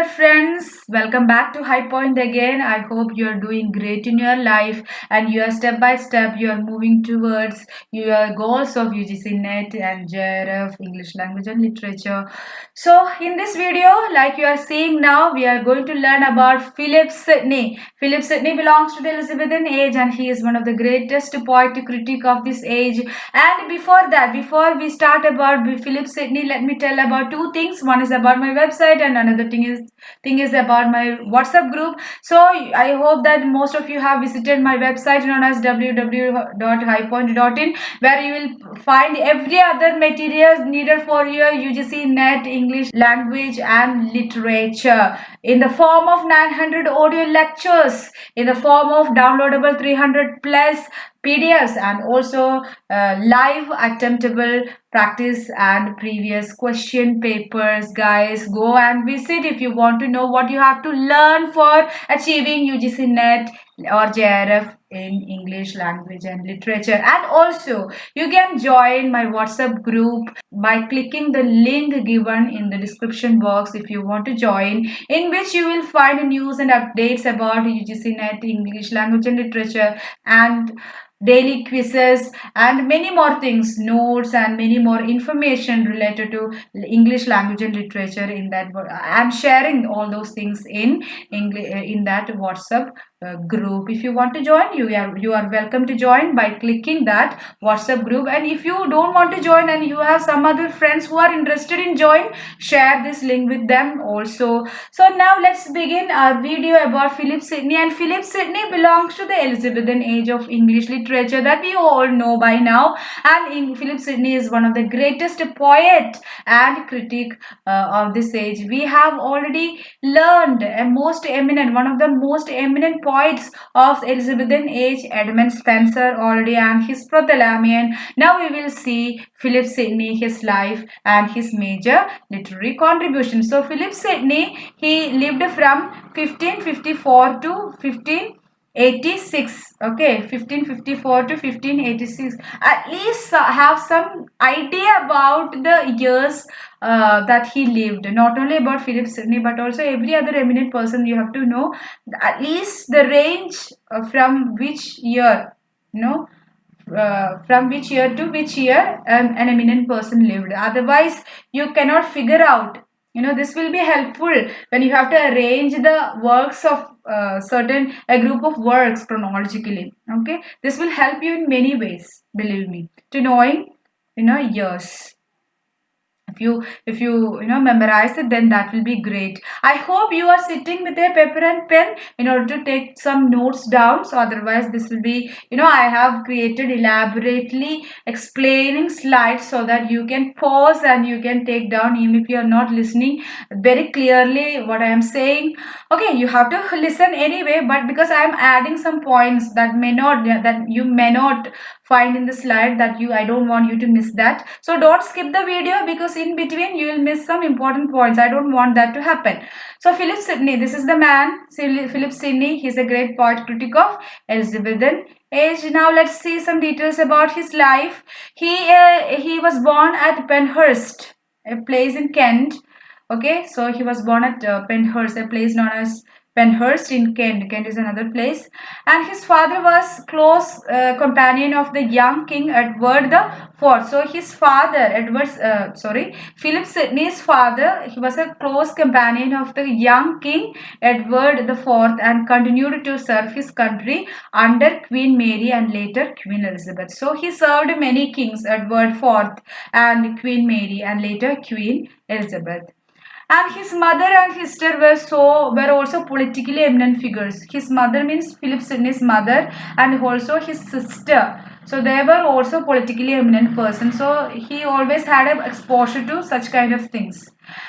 dear friends, welcome back to High Point again. I hope you are doing great in your life and you are step by step you are moving towards your goals of UGC NET and JRF English Language and Literature. So in this video, like you are seeing now, we are going to learn about Philip Sidney. Philip Sidney belongs to the Elizabethan age and he is one of the greatest poetic critic of this age. And before we start about Philip Sidney, let me tell about two things. One is about my website and another thing is about my WhatsApp group. So I hope that most of you have visited my website known as www.highpoint.in, where you will find every other materials needed for your UGC NET English language and literature in the form of 900 audio lectures, in the form of downloadable 300 plus PDFs, and also live attemptable practice and previous question papers. Guys, go and visit if you want to know what you have to learn for achieving UGC NET or JRF in English language and literature. And also you can join my WhatsApp group by clicking the link given in the description box if you want to join, in which you will find news and updates about UGC NET English language and literature and daily quizzes and many more things, notes and many more information related to English language and literature. In that I'm sharing all those things in English in that WhatsApp group. If you want to join, you are welcome to join by clicking that WhatsApp group. And if you don't want to join and you have some other friends who are interested in join, share this link with them also. So now let's begin our video about Philip Sidney. And Philip Sidney belongs to the Elizabethan age of English literature that we all know by now. And Philip Sidney is one of the greatest poet and critic of this age. We have already learned one of the most eminent poets of Elizabethan age, Edmund Spenser already, and his Prothalamian. Now we will see Philip Sidney, his life and his major literary contributions. So Philip Sidney, he lived from 1554 to 1586. Okay, 1554 to 1586. At least have some idea about the years that he lived. Not only about Philip Sidney but also every other eminent person. You have to know at least the range from which year, from which year to which year an eminent person lived. Otherwise you cannot figure out. This will be helpful when you have to arrange the works of a group of works chronologically. Okay, this will help you in many ways, believe me, to knowing years. If you memorize it, then that will be great. I hope you are sitting with a paper and pen in order to take some notes down. So otherwise this will be, I have created elaborately explaining slides so that you can pause and you can take down even if you are not listening very clearly what I am saying. Okay, you have to listen anyway, but because I am adding some points that you may not find in the slide, I don't want you to miss that. So don't skip the video, because in between you will miss some important points. I don't want that to happen. So Philip Sidney, this is the man, Philip Sidney. He's a great poet critic of Elizabethan age. Now let's see some details about his life. He was born at Penhurst, a place in Kent. Okay, so he was born at Penhurst, a place known as Penhurst in Kent. Kent is another place. And his father was close companion of the young King Edward the Fourth. So his father, Philip Sidney's father, he was a close companion of the young King Edward the Fourth and continued to serve his country under Queen Mary and later Queen Elizabeth. So he served many kings, Edward IV and Queen Mary and later Queen Elizabeth. And his mother and his sister were also politically eminent figures. His mother means Philip Sidney's mother, and also his sister. So they were also politically eminent persons. So he always had an exposure to such kind of things.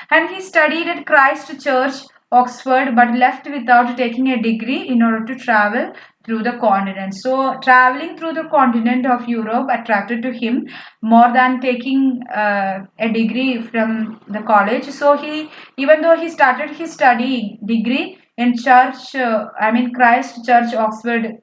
And he studied at Christ Church, Oxford, but left without taking a degree in order to travel through the continent. So traveling through the continent of Europe attracted to him more than taking a degree from the college. So even though he started his study degree in Christ Church, Oxford,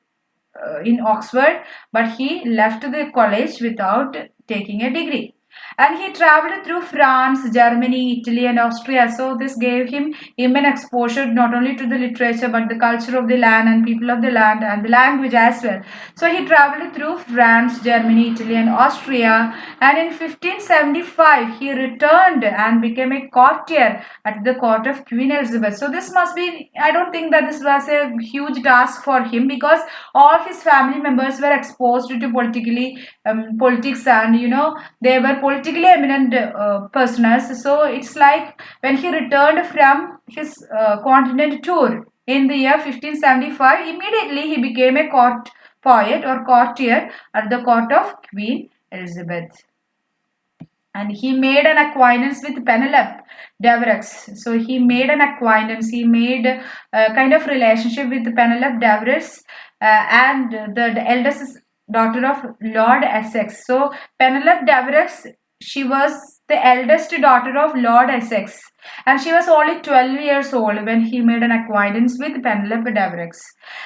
in Oxford, but he left the college without taking a degree. And he traveled through France, Germany, Italy, and Austria. So this gave him immense exposure not only to the literature but the culture of the land and people of the land and the language as well. So he traveled through France, Germany, Italy, and Austria. And in 1575, he returned and became a courtier at the court of Queen Elizabeth. So this must be, I don't think that this was a huge task for him, because all his family members were exposed to politics, and they were politically eminent personas. So it's like when he returned from his continent tour in the year 1575, immediately he became a court poet or courtier at the court of Queen Elizabeth. And he made an acquaintance with Penelope Devereux. So he made an acquaintance, he made a kind of relationship with Penelope Devereux, and the eldest daughter of Lord Essex. So Penelope Devereux, she was the eldest daughter of Lord Essex, and she was only 12 years old when he made an acquaintance with Penelope Devereux.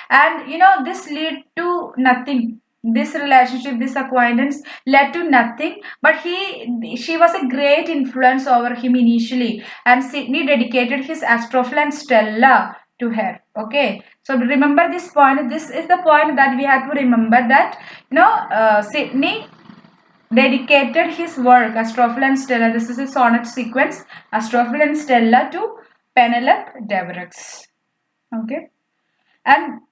And this led to nothing. This relationship, this acquaintance led to nothing, but she was a great influence over him initially, and Sidney dedicated his Astrophil and Stella to her. Okay, so remember this point. This is the point that we have to remember, that Sidney dedicated his work Astrophil and Stella. This is a sonnet sequence, Astrophil and Stella, to Penelope Devereux. Okay, and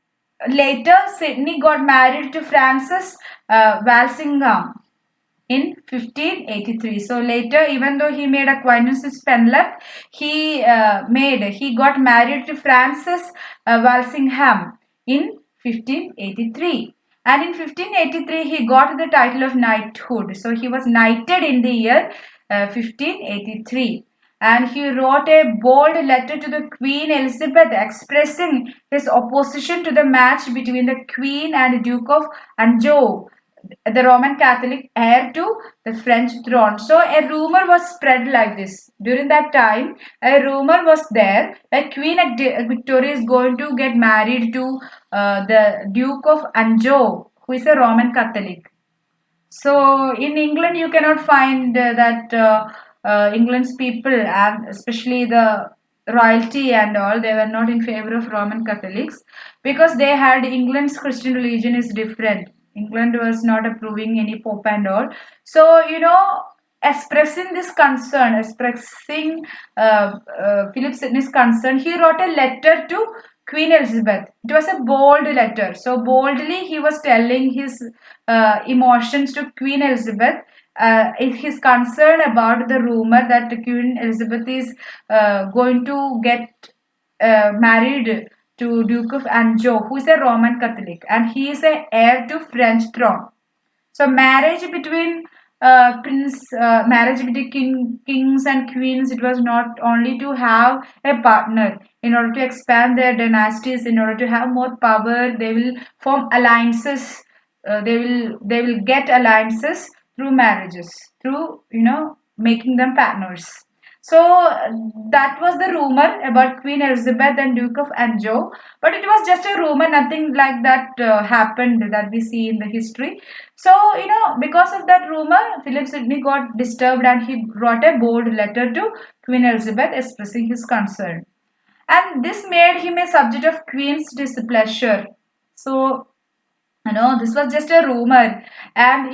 later Sidney got married to Frances Walsingham in 1583. So later, even though he made acquaintance with Penelope, he got married to Frances Walsingham in 1583. And in 1583, he got the title of knighthood. So he was knighted in the year 1583. And he wrote a bold letter to the Queen Elizabeth expressing his opposition to the match between the Queen and Duke of Anjou, the Roman Catholic heir to the French throne. So a rumor was spread like this. During that time, a rumor was there that Queen Victoria is going to get married to the Duke of Anjou, who is a Roman Catholic. So in England, you cannot find that England's people, and especially the royalty and all, they were not in favor of Roman Catholics, because they had England's Christian religion is different. England was not approving any pope and all. So expressing this concern, expressing Philip Sidney's concern, he wrote a letter to Queen Elizabeth. It was a bold letter. So boldly he was telling his emotions to Queen Elizabeth. His concern about the rumor that Queen Elizabeth is going to get married to Duke of Anjou, who is a Roman Catholic, and he is an heir to French throne. So marriage between marriage between kings and queens, it was not only to have a partner in order to expand their dynasties, in order to have more power. They will form alliances. They will get alliances through marriages, through making them partners. So that was the rumor about Queen Elizabeth and Duke of Anjou, but it was just a rumor. Nothing like that happened that we see in the history. So because of that rumor, Philip Sidney got disturbed, and he wrote a bold letter to Queen Elizabeth expressing his concern, and this made him a subject of Queen's displeasure. So this was just a rumor, and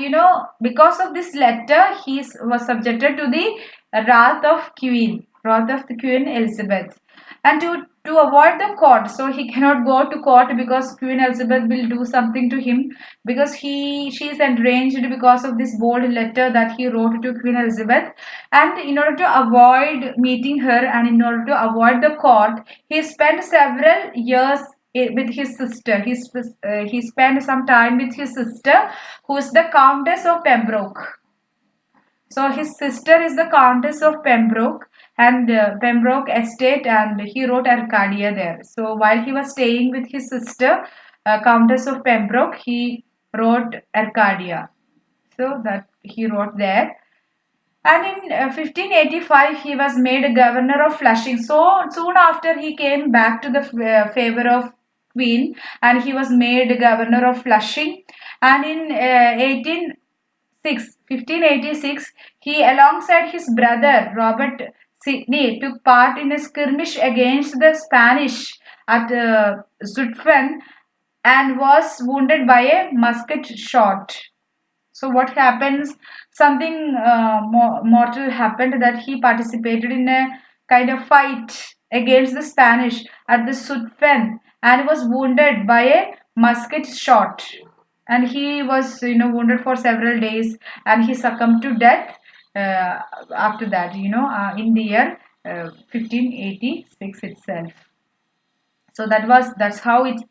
because of this letter, he was subjected to the wrath of the Queen Elizabeth, and to avoid the court. So he cannot go to court because Queen Elizabeth will do something to him, because she is enraged because of this bold letter that he wrote to Queen Elizabeth. And in order to avoid meeting her, and in order to avoid the court, he spent several years with his sister. He spent some time with his sister, who is the Countess of Pembroke. So his sister is the Countess of Pembroke, and Pembroke estate, and he wrote Arcadia there. So while he was staying with his sister, Countess of Pembroke, he wrote Arcadia. So that he wrote there. And in 1585, he was made governor of Flushing. So soon after, he came back to the favor of Queen, and he was made governor of Flushing. And in 18 1586, he alongside his brother Robert Sidney took part in a skirmish against the Spanish at Zutphen and was wounded by a musket shot. So what happens? Something mortal happened, that he participated in a kind of fight against the Spanish at the Zutphen and was wounded by a musket shot. And he was, wounded for several days, and he succumbed to death after that. In the year 1586 itself. So that's how his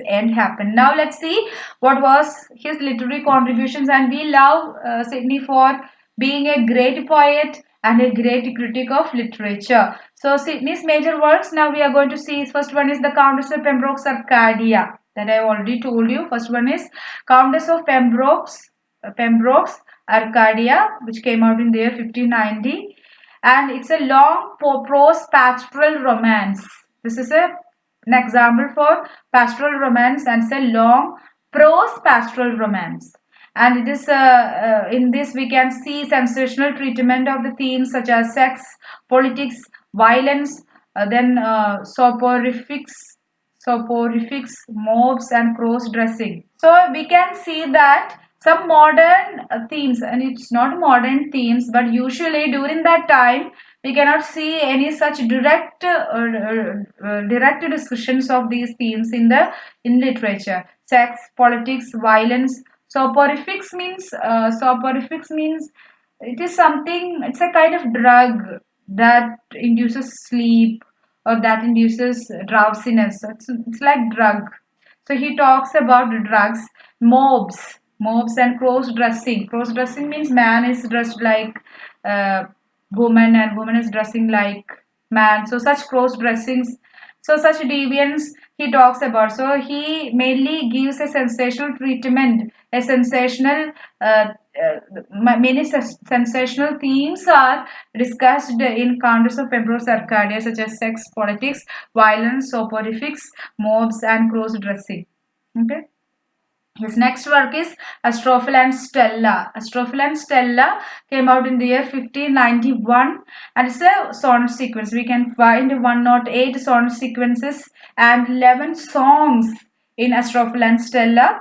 end happened. Now let's see what was his literary contributions. And we love Sidney for being a great poet and a great critic of literature. So Sidney's major works, now we are going to see. First one is the Countess of Pembroke's Arcadia, that I already told you. First one is Countess of Pembroke's Arcadia, which came out in the year 1590, and it's a long prose pastoral romance. This is an example for pastoral romance, and it's a long prose pastoral romance. And it is in this we can see sensational treatment of the themes such as sex, politics, violence, then soporifics, mobs, and cross-dressing. So we can see that some modern themes, and it's not modern themes, but usually during that time we cannot see any such direct discussions of these themes in literature. Sex, politics, violence. Soporifics means it is something. It's a kind of drug that induces sleep or that induces drowsiness. It's like drug. So he talks about drugs, mobs and cross dressing. Cross dressing means man is dressed like woman and woman is dressing like man. So such cross dressings, so such deviance he talks about. So he mainly gives a sensational treatment, a sensational many sensational themes are discussed in Countess of Pembroke's Arcadia, such as sex, politics, violence, soporifics, mobs, and cross dressing. Okay. His next work is Astrophil and Stella. Astrophil and Stella came out in the year 1591, and it's a sonnet sequence. We can find 108 sonnet sequences and 11 songs in Astrophil and Stella.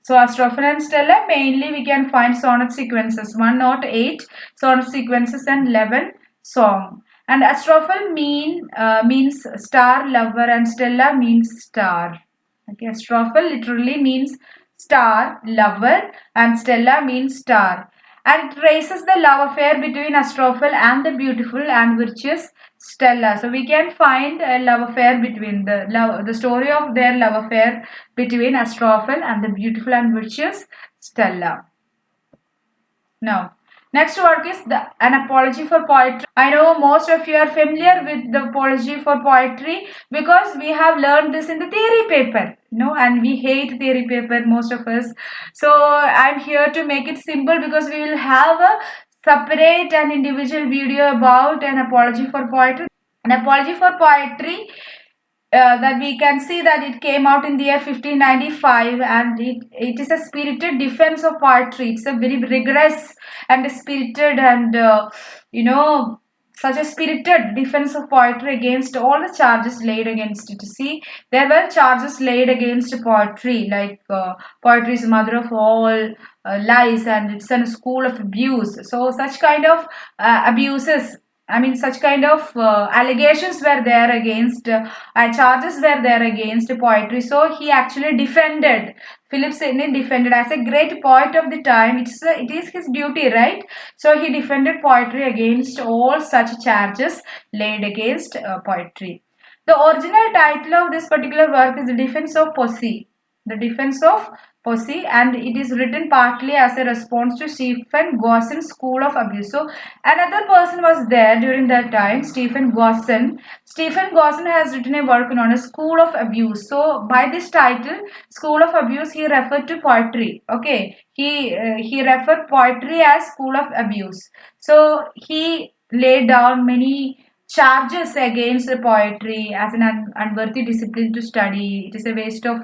So Astrophil and Stella, mainly we can find sonnet sequences, 108 sonnet sequences and 11 song. And Astrophil means star lover, and Stella means star. Okay, Astrophil literally means star lover, and Stella means star. And it traces the love affair between Astrophil and the beautiful and virtuous Stella. So we can find a love affair between the story of their love affair between Astrophil and the beautiful and virtuous Stella. Now, next work is an apology for poetry. I know most of you are familiar with the apology for poetry because we have learned this in the theory paper, and we hate theory paper, most of us. So I'm here to make it simple because we will have a separate and individual video about an apology for poetry. An apology for poetry, that we can see that it came out in the year 1595, and it is a spirited defense of poetry. It's a very rigorous and spirited and such a spirited defense of poetry against all the charges laid against it. See, there were charges laid against poetry, like poetry is the mother of all lies, and it's a school of abuse. So such kind of abuses, such kind of allegations were there against, charges were there against poetry. So he actually defended, Philip Sidney defended, as a great poet of the time. It is his duty, right? So he defended poetry against all such charges laid against poetry. The original title of this particular work is The Defense of Poesy. The Defense of Poesy, and it is written partly as a response to Stephen Gossen's School of Abuse. So another person was there during that time, Stephen Gossen. Stephen Gossen has written a work known as School of Abuse. So by this title, School of Abuse, he referred to poetry. Okay, he referred poetry as School of Abuse. So he laid down many charges against the poetry as an unworthy discipline to study. It is a waste of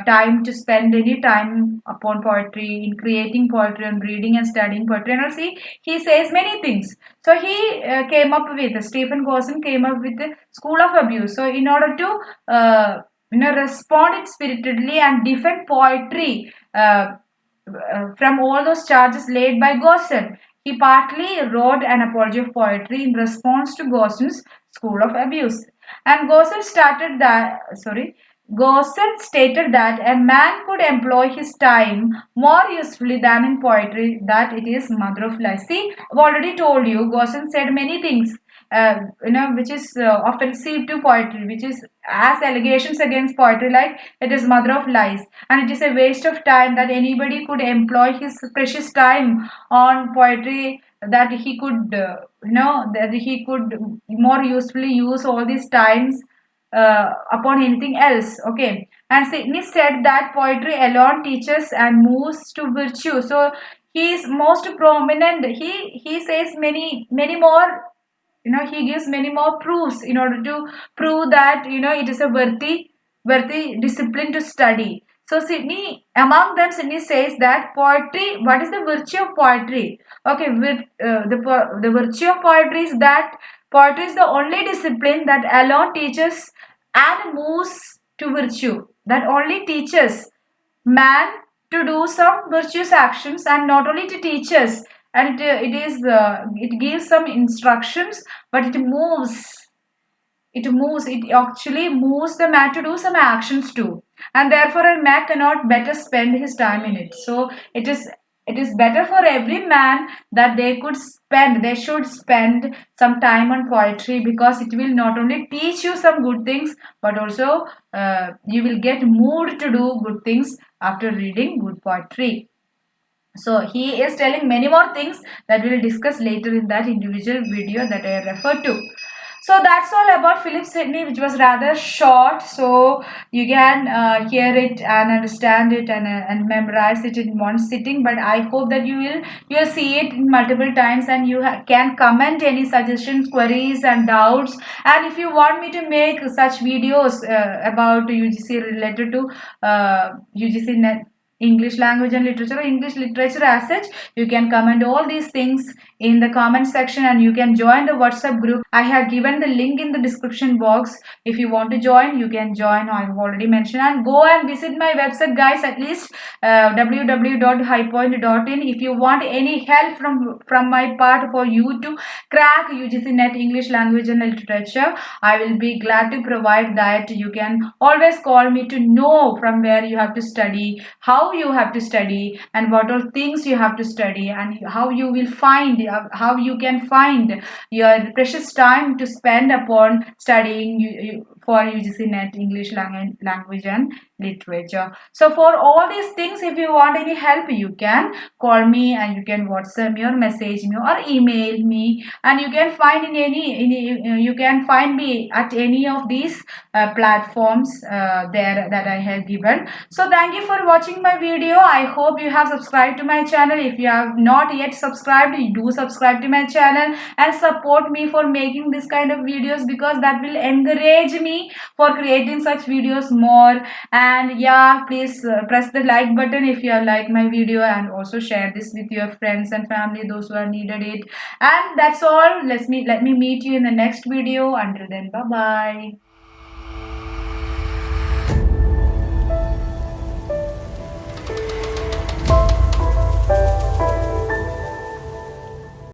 time to spend any time upon poetry, in creating poetry and reading and studying poetry. And also he says many things. So he came up with, Stephen Gosson came up with the school of abuse. So in order to respond it spiritedly and defend poetry from all those charges laid by Gosson. He partly wrote an apology of poetry in response to Gosson's school of abuse. And Gosson stated that a man could employ his time more usefully than in poetry, that it is mother of lies. See, I've already told you, Gosson said many things which is offensive to poetry, which is as allegations against poetry, like it is mother of lies, and it is a waste of time that anybody could employ his precious time on poetry, that he could, that he could more usefully use all these times upon anything else. Okay, and Sidney said that poetry alone teaches and moves to virtue. So he is most prominent. He says many more, he gives many more proofs in order to prove that it is a worthy discipline to study. So Sidney, among them, Sidney says that poetry, what is the virtue of poetry? Okay, with the virtue of poetry is that poetry is the only discipline that alone teaches and moves to virtue, that only teaches man to do some virtuous actions, and not only to teach us, and it gives some instructions, but it actually moves the man to do some actions too, and therefore a man cannot better spend his time in it. So it is better for every man that they should spend some time on poetry, because it will not only teach you some good things, but also you will get moved to do good things after reading good poetry. So he is telling many more things that we will discuss later in that individual video that I referred to. So that's all about Philip Sidney, which was rather short. So you can hear it and understand it and memorize it in one sitting. But I hope that you will see it in multiple times, and you can comment any suggestions, queries, and doubts. And if you want me to make such videos about UGC related to UGC net English language and literature, or English literature as such, you can comment all these things in the comment section, and you can join the WhatsApp group. I have given the link in the description box. If you want to join, you can join. I have already mentioned, and go and visit my website, guys, at least www.highpoint.in. if you want any help from my part for you to crack UGC net English language and literature, I will be glad to provide that. You can always call me to know from where you have to study, how you have to study, and what all things you have to study, and how you can find your precious time to spend upon studying for UGC net English language and literature. So for all these things, if you want any help, you can call me, and you can WhatsApp me or message me or email me, and you can find you can find me at any of these platforms there that I have given. So thank you for watching my video. I hope you have subscribed to my channel. If you have not yet subscribed, do subscribe to my channel and support me for making this kind of videos, because that will encourage me for creating such videos more. And yeah, please press the like button if you have liked my video, and also share this with your friends and family, those who are needed it. And that's all. Let me meet you in the next video. Until then, bye bye.